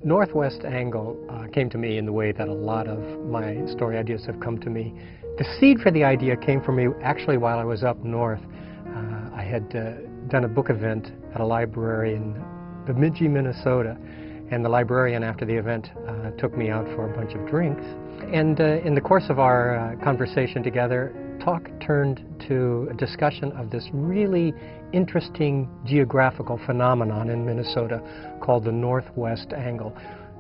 Northwest Angle came to me in the way that a lot of my story ideas have come to me. The seed for the idea came from me actually while I was up north. I had done a book event at a library in Bemidji, Minnesota, and the librarian after the event took me out for a bunch of drinks. And in the course of our conversation together, talk turned to a discussion of this really interesting geographical phenomenon in Minnesota called the Northwest Angle.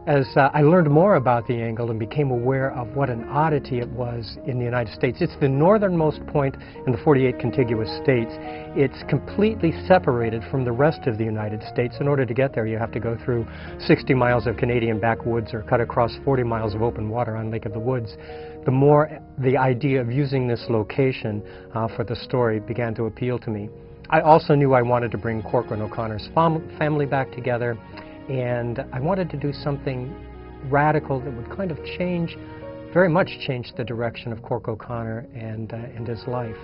As I learned more about the angle and became aware of what an oddity it was in the United States. It's the northernmost point in the 48 contiguous states. It's completely separated from the rest of the United States. In order to get there, you have to go through 60 miles of Canadian backwoods or cut across 40 miles of open water on Lake of the Woods. The more the idea of using this location for the story began to appeal to me. I also knew I wanted to bring Corcoran O'Connor's family back together, and I wanted to do something radical that would kind of very much change the direction of Cork O'Connor and his life.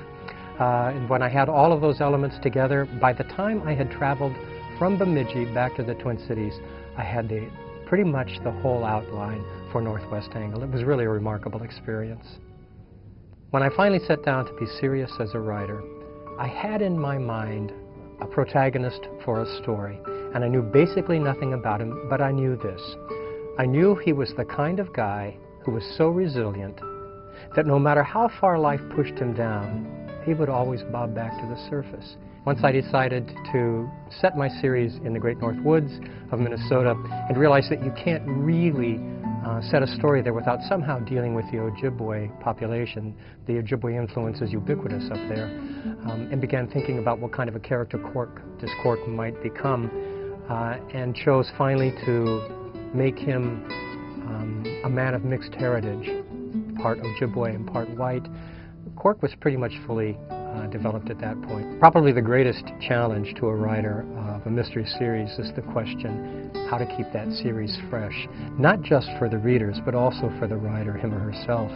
And when I had all of those elements together, by the time I had traveled from Bemidji back to the Twin Cities, I had pretty much the whole outline for Northwest Angle. It was really a remarkable experience. When I finally sat down to be serious as a writer, I had in my mind a protagonist for a story, and I knew basically nothing about him, but I knew this. I knew he was the kind of guy who was so resilient that no matter how far life pushed him down, he would always bob back to the surface. Once I decided to set my series in the Great North Woods of Minnesota and realized that you can't really set a story there without somehow dealing with the Ojibwe population. The Ojibwe influence is ubiquitous up there, and began thinking about what kind of a character this Cork might become, and chose finally to make him a man of mixed heritage, part Ojibwe and part white. Cork was pretty much fully developed at that point. Probably the greatest challenge to a writer of a mystery series is the question how to keep that series fresh, not just for the readers, but also for the writer, him or herself.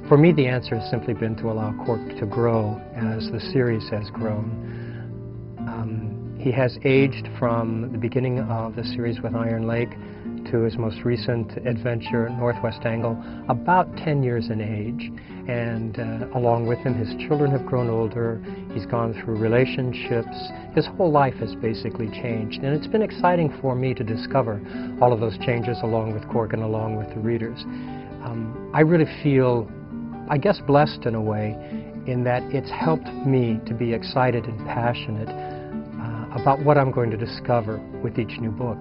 For me, the answer has simply been to allow Cork to grow as the series has grown. He has aged from the beginning of the series with Iron Lake to his most recent adventure, Northwest Angle, about 10 years in age. And along with him, his children have grown older. He's gone through relationships. His whole life has basically changed. And it's been exciting for me to discover all of those changes along with Cork and along with the readers. I really feel, I guess, blessed in a way in that it's helped me to be excited and passionate about what I'm going to discover with each new book.